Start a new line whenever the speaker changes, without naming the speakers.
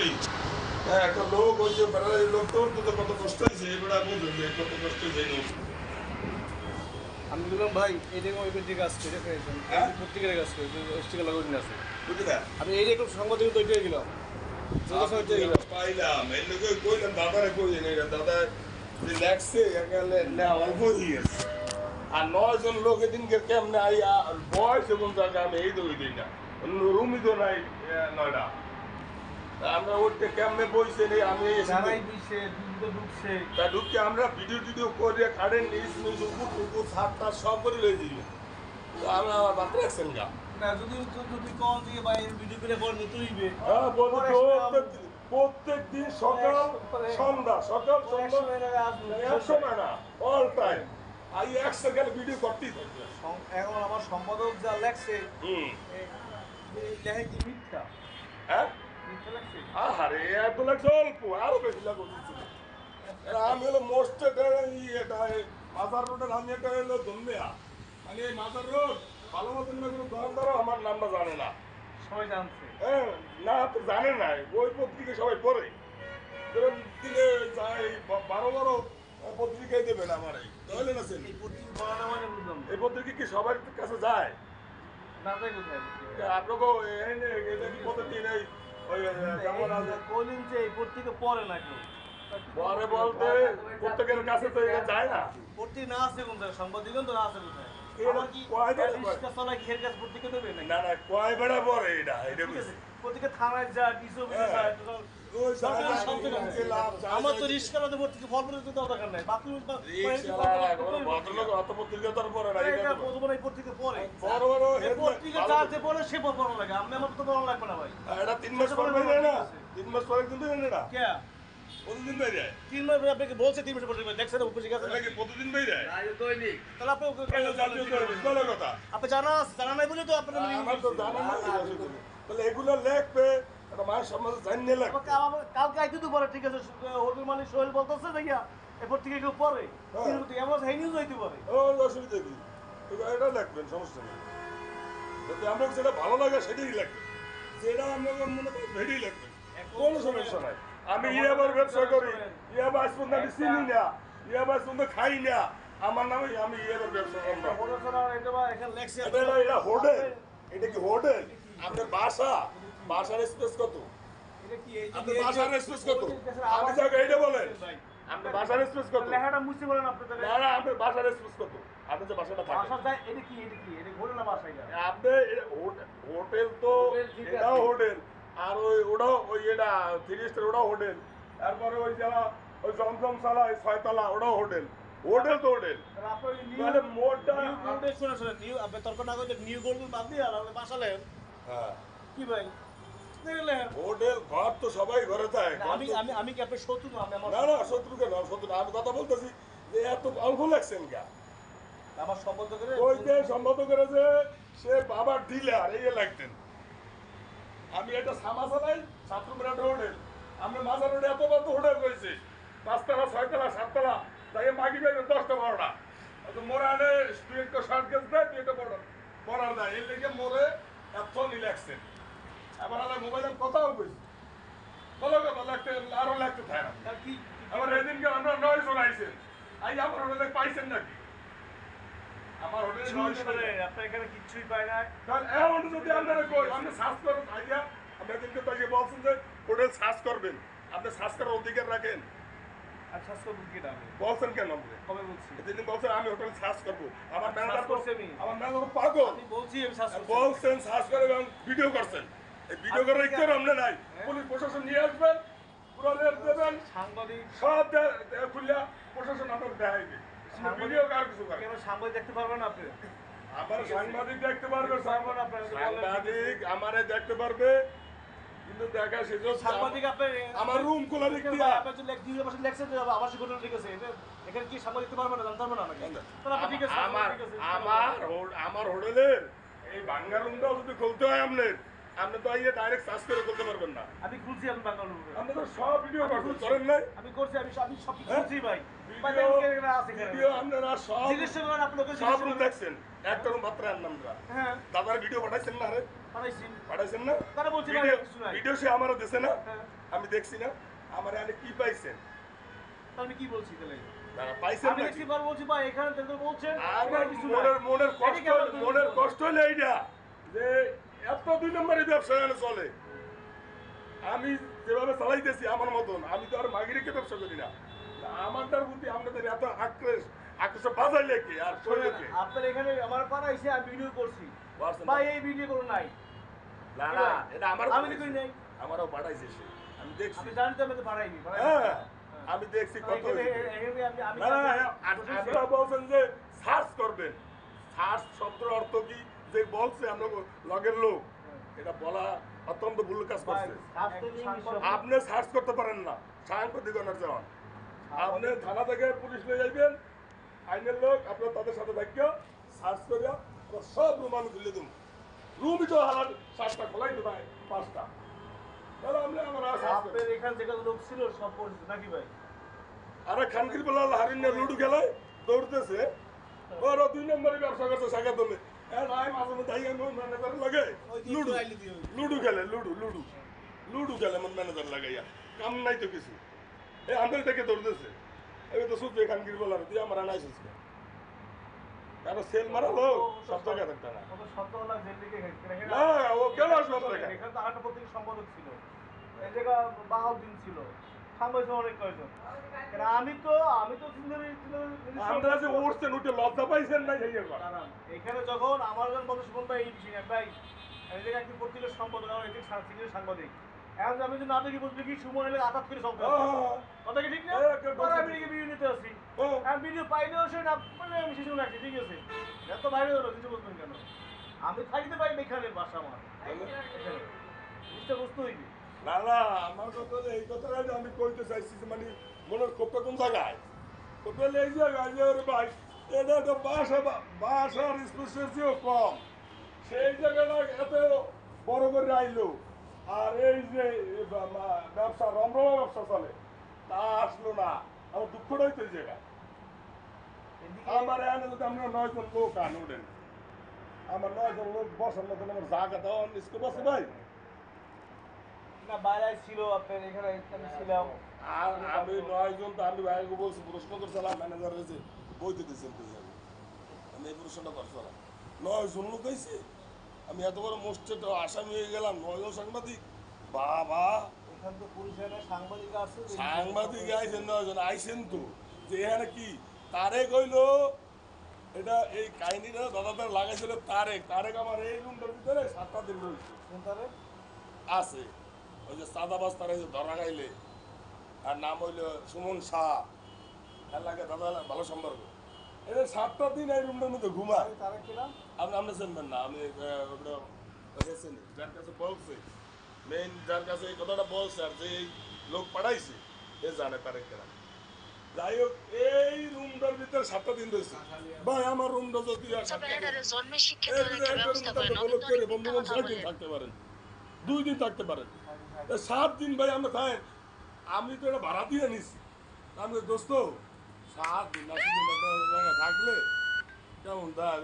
করি হ্যাঁ একটা লোক ওই যে বেড়ার লোক তোর তো কত কষ্ট হয়েছে এবার বুঝুন যে কত কষ্ট হয়েছে
আমি বললাম ভাই এই দেখো ওই ব্যক্তি কাজ করে
হ্যাঁ?
প্রত্যেকের কাজ করে স্টিকার লাগানো আছে
বুঝলি না
আমি এই দেখো সাংবাদিক তো ওইটাই গেলাম
পাইলাম এই লোকে কইলাম দাদারে কইলেন এটা দাদা যে লেখছে এখানে না অল্প হয়ে গেছে আর 9 জন লোক এদিনকে কেমনে আইয়া বয়স এবং জায়গা আমি এই দই দিই না রুমই তো নাই 9টা আমরা ওইটা কেমনে বইছে নেই আমি
জানাই দিছে দুধ ঢুকছে
তা ঢুকে আমরা ভিডিও টিডিও করে কারেন্ট নিউজ নিউজ উপর ছাড়টা সব করে লই দিল আমরা আমার বাদ রাখছেন গা
না যদি যদি কোন দিয়ে ভাই ভিডিও করে পর নতুইবে
হ্যাঁ প্রত্যেক দিন সকাল সন্ধ্যা সকাল সন্ধ্যা 100 না all time I 1 second video করতেই থাকবে
এখন আমার সম্পাদক যা লেখছে
হুম
লেখে কি মিথ্যা
হ্যাঁ
মিথ্যা লেখছে
আরে এত লাগছে অল্প আরো বেশি লাগছে আমি হলো মোস্ট এটা মাজার রোডের আমি এটা হলো ধন্যা মানে এই মাজার রোড ভালো মতন না কোনো দোকানদারও আমার নামটা জানে না
সবাই জানছে
হ্যাঁ না তো জানে না ওই পত্রিকা সবাই পড়ে ধরুন দিনে যাই 12 পত্রিকায় দেবেন আমার এই তাহলে না
এই পত্রিকা পড়ানো মানে বুঝলাম
এই পত্রিকা কি সবার কাছে যায়
না তাই কোথায়
আপনাকে এটা কি পত্রিকা নেই ওই যেমন আছে
কইলেন যে এই পত্রিকা পড়ে না কেউ
পরে বলতে প্রত্যেকের কাছে তো এটা যায় না
পত্রিকা না আছে কোন জায়গায় সাংবাদিক তো না আছে কোথায়
এটা
আমার কি
কয় বেড়া
রিস্কা চলা ঘের কাছে পত্রিকা দেবে নাকি
না না কয় বেড়া পরে এটা এটা
ঠিক আছে পত্রিকা থানায় যা ডিসো যায়
ওই
সরকারি
সারা
সব জায়গায় আছে।
লাভ
আমার তো রিস্কার পত্রিকা ফল পত্রিকা দেওয়া দরকার নাই বাথরুম
ভদ্রলোক অত পত্রিকা তোর পরে না এটা তো
প্রথমে এই পত্রিকা পড়ে
বড় বড়
এই পত্রিকা চাতে পড়ে সে পড়া লাগে আমি আমার তো পড়া লাগবে না ভাই
এটা 3 মাস পর বাইরে না 3 মাস পরে কিন্তু এনে না
কে
প্রতিদিন বাইরে যায়
3 মাস আপনাকে বলছে 3 মাস পরে দেখছেন পত্রিকা আছে
এটা কি প্রতিদিন বাইরে যায়
তাহলে আপনি
কেন জাতীয় দৈনিক বলে কথা
আপনি জানা নাই বলে তো আপনার
আমার তো জানা না তাহলে এগুলো লেখবে এটা মায়ের সমাজে জানিয়ে লাগবে
কালকে আইতে তো পরে ঠিক আছে হোটেল মালিক সোহেল বলতেছে দেখিয়া এরপর থেকে কেউ পরে কিন্তু এমন হাই নিউজ হইতে পারে
ও অসুবিধা কি এটা লিখবেন সমস্যা নেই যদি আমরা যেটা ভালো লাগে সেটাই লিখবেন যেটা আমরা মনে করি সেটাই লিখবেন কোনো সমস্যা নাই আমি ইয়াবার ব্যবসা করি ইয়াবা আজ পর্যন্ত আমি চিনি না ইয়াবা আজ পর্যন্ত খাই না আমার নামে আমি ইয়াবার ব্যবসা করলাম এটা হোটেল এটা কি হোটেল আপনার বাসার স্পেস কত আপনার বাসার স্পেস কত আপনি যাকে এইটা বলেন আপনার বাসার স্পেস কত
লেখাটা মুছে বলেন আপনি তাহলে
না না আপনার বাসার স্পেস কত আপনি যে বাসাটা থাকেন
বাসা যায় এটা কি এটা হোটেল না বাসা এটা
আপনি হোটেল তো এটাও হোটেল আর ওটাও ওই এটা 3 স্টার ওটাও হোটেল তারপরে ওই যারা ওই জমজম সালা 6 তলা ওটাও হোটেল হোটেল তো হোটেল মানে মোটটা
শুনে নিউ আপনি তর্ক না করে নিউ গোল্ডেন বাদ দিয়ে আর বাসা লেন
হ্যাঁ
কি ভাই দেখলেন
হোটেল ঘর তো সবাই ঘরে থাকে
আমি আমি আমি কি আপনার শত্রু না আমি আমার
না না শত্রু কেন শত্রু না আমি কথা বলতেছি যে এত অল্প লাগছেন গা
আমার সম্বন্ধ করে
ওই যে সম্মত করে যে সে বাবার ডিলার এই লাগতেন আমি একটা সামা চালাই ছাত্রমেরা হোটেল আমরা মাজার রোডে এত বড় হোটেল রয়েছে 5 তলা 6 তলা 7 তলা তাই মাগি পাইবেন 10টা 12টা মোরা আনে স্টুডেন্টকে শর্ট গেজ দেয় তুই এটা পড়ার দেয় এর লেগে মোরে এত রিল্যাক্সেন এবার আমার মোবাইলে কথাও কইছি বলো কথা লাগতে আরো লাগতে থাকে না
কি
আমার এদিনকে আমরা 9 জন আইছেন আই আমার হোটেলে পাইছেন নাকি আমার হোটেলে 9 জন
আপনার এখানে কিচ্ছুই পায় না
কারণ এখন যদি আপনারা কই আপনি সার্চ করুন আইয়া আমরা কিন্তু তাকে বলছেন যে হোটেল সার্চ করবেন আপনি সার্চ করার অধিকার রাখেন
আচ্ছা সব বুঝি না আমি
বলছেন কেন আপনি
কবে বলছি
এদিন বলছেন আমি হোটেল সার্চ করব আমার
search
ম্যানেজার
করছি আমি।
আমার ম্যানেজার পাগল
আমি বলছি আমি শাস্তি
বলছেন সার্চ করে এবং ভিডিও করছেন এই ভিডিও করার ইচ্ছা আমরা নাই পুলিশ প্রশাসন নিয়ে আসবেন পুরো রেট দেবেন
সাংবাদিক
সব খুললা প্রশাসন আপনাকে দেখাইবে ভিডিও কার কিছু করে
কেন সাংবাদিক দেখতে পারবেন না আপনি
আমার সাংবাদিক দেখতে পারবে
আপনার
সাংবাদিক আমারে দেখতে পারবে কিন্তু দেখা সেজন্য
সাংবাদিক আপনি
আমার রুম খোলা দেখতে
আপনার যে দুই বছর লেখছে যে আবাসিক হোটেল ঠিক আছে এখানে কি সাংবাদিক দেখতে পারবেন না জানতে পারবেন না নাকি তাহলে আপনি ঠিক আছে
আমার হোটেলের এই ভাঙ্গা রুমটাও যদি খুলতে হয় আপনি তো আইয়ে ডাইরেক্ট সার্চ করে খুলতে পারবেন না
আমি খুলছি আমি বাংলা
আপনি তো সব ভিডিও করেন নাই
আমি করছি আমি সব কিছু খুলছি ভাই বাইরে এখানে আছে এখানে।
ভিডিও আপনারা সব
জিজ্ঞেস করেন আপনাকে
সব
জিজ্ঞেস
রুম
করেন।
দেখছেন একটা রুম মাত্র আনলাম আমরা
হ্যাঁ
দাদার ভিডিও পাঠাইছেন না আরে
পাঠাইছি।
পাঠাইছেন না
তারা বলছে ভাই
ভিডিও
কিছু নাই।
ভিডিও সে আমারও দিছে না
হ্যাঁ।
আমি দেখছি না আমার আনে কি পাইছেন
আমি কি বলছি তাহলে?
দাদা পাইছেন
আমি
নাকি?
দেখছি বার বলছি ভাই এখানে দেখতে বলছেন
আমার
এখানে কিছু নাই।
মনের
এদিকে
কষ্ট
আবার তুমি
মনের
বলো।
কষ্ট হলে এইটা যে এত 2 নম্বরের ব্যবসা এখানে চলে আমি যেভাবে চালাইতেছি আমার মতন আমি তো আর মাগিরিকে ব্যবসা করি না আমারটার প্রতি আপনাদের এত আক্রোশ বাজাইলে কি আর শরীরে কি
আপনার এখানে আমার পাড়াইছে আমি ভিডিও করছি
পারছেন
ভাই এই ভিডিও করো নাই
না না এটা আমার
আমি তো করি নাই।
আমারও পাঠাইছে সে আমি দেখছি
আমি জানি তো আমি তো পাঠাইনি
হ্যাঁ আমি দেখছি কত
এখানে আমি
না না আপনারা বলছেন যে সার্চ করবেন সার্চ শব্দের অর্থ কি যে বলছে আমরা লগের লোক এটা বলা অত্যন্ত ভুল কাজ করছে আপনি সার্চ করতে পারেন না সাংবাদিকতার যাওয়ান আপনি থানা থেকে পুলিশ নিয়ে যাইবেন আইনের লোক আপনার তাদের সাথে থাকিও সার্চ করিয়া সব রুম আমি খুলে দেব রুমই তো হালাল 7টা খোলাই তো ভাই 5টা তাহলে আমরা সার্চ করি
আপনার এখানে যেগুলো লোক ছিল সব পরিচিত নাকি ভাই?
আরে খানকির বেলা হারিনে লুডু খেলায় দৌড়তেছে ওর 2 নম্বরে ব্যবসা করছে শাখা দলে নাই মাঝে মধ্যে আইয়া ম্যানেজার লাগে লুডু লুডু খেলে লুডু খেলে মন ম্যানেজার লাগাইয়া কাম নাই তো কিছু এই আন্দর থেকে দৌড়তেছে এই তো সুযোগ খানকির বেলা দিয়ে আমার আনাইছিস কারণ সেল মারালো সব জায়গায় থাকতে না
কত 17 লাখ জেল থেকে রেখে
না ও কেন আসবে টাকা
এখানে তো আরেকটা পত্রিকা সম্পাদক ছিল এই জায়গা বাহাউদ্দিন ছিল সাংবাদিক অনেক কয়েকজন কারণ আমি তো
আমরা যে উঠছেন উঠে লজ্জা পাইছেন না সেই একবার
এখানে যখন আমার যখন বন্ধু সুমন ভাই এই বিষয় ভাই এই জায়গায় একটি পত্রিকার সম্পাদক আমার একটি সাংবাদিক এখন আমি যদি না দেখি বুঝলি কি সুমন এলে আঘাত করে সব কথা কি ঠিক না পরে আমি ভিডিও নিতে আসি আমি ভিডিও পাইলেও সে না মানে আমি শিশু রাখছি ঠিক আছে এত বাইরে হলো কিছু বুঝবেন কেন আমি থাকতে পারি এখানে বাসা আমার জিনিসটা বুঝতে হইবে
না না আমার কথা হলো এই কথাটা যে আমি কইতে চাইছি যে মানে মনের ক্ষোভটা কোন জায়গায় ক্ষোভটা এই জায়গায় যে ওরে ভাই এটা তো বাসার স্পেশালিটিও কম সেই জায়গাটা এত বড় করে আইলো আর এই যে ব্যবসা রমরমা ব্যবসা চলে তা আসলো না আমার দুঃখটাই তো এই জায়গা আমার এখানে যদি আমরা 9 জন লোক আন উঠেন আমার 9 জন লোক বসার মতন আমার জায়গা দেওয়া স্কুপ আছে ভাই
না বাইরে ছিল আপনার এখানে আমি ছিলাম
আর আমি 9 জন তো আমি ভাইকে বলছি প্রশ্ন করছিলাম ম্যানেজার হয়েছে বইতে দিয়েছেন তুই আমি এই প্রশ্নটা করছিলাম 9 জন লোক হয়েছে আমি এত বড় মোস্টেড আসামি হয়ে গেলাম 9 জন সাংবাদিক বাবা
এখান তো পুলিশের সাংবাদিক আছে
সাংবাদিক আইছেন 9 জন আইছেন তো যে এখানে কি তারেক হইলো এটা এই কাহিনীটা দাদাদের লাগাইছিল তারেক আমার এই রুমটার ভিতরে 7টা দিন রয়েছে
কোন তারে
আছে ওই যে সাদাবাস তারা যে ধরা খাইলে আর নাম হইলো সুমন শাহ এলাকা দাদা ভালো সম্পর্ক এদের 7টা দিন এই রুমটার মধ্যে ঘুমায়
তারে কিনা
আপনি চিনবেন না আমি ওটা চিনি যার কাছে বলছে মেইন যার কাছে এই কথাটা বলছে আর যে এই লোক পাঠাইছে এ জানে তারে কেনা যাই হোক এই রুমটার ভিতরে 7টা দিন রয়েছে ভাই আমার রুমটা যদি
জন্মে শিক্ষিত হলে একটা ব্যবস্থা করে নতুন দলে
বন্ধু
মিথ্যা কথা
6 দিন
বলে
থাকতে পারেন 2 দিন থাকতে পারেন 7 দিন ভাই আমরা খাই আমি তো এটা ভাড়া দিয়ে নিছি আমি দোস্ত 7 দিন থাকলে কেমন দা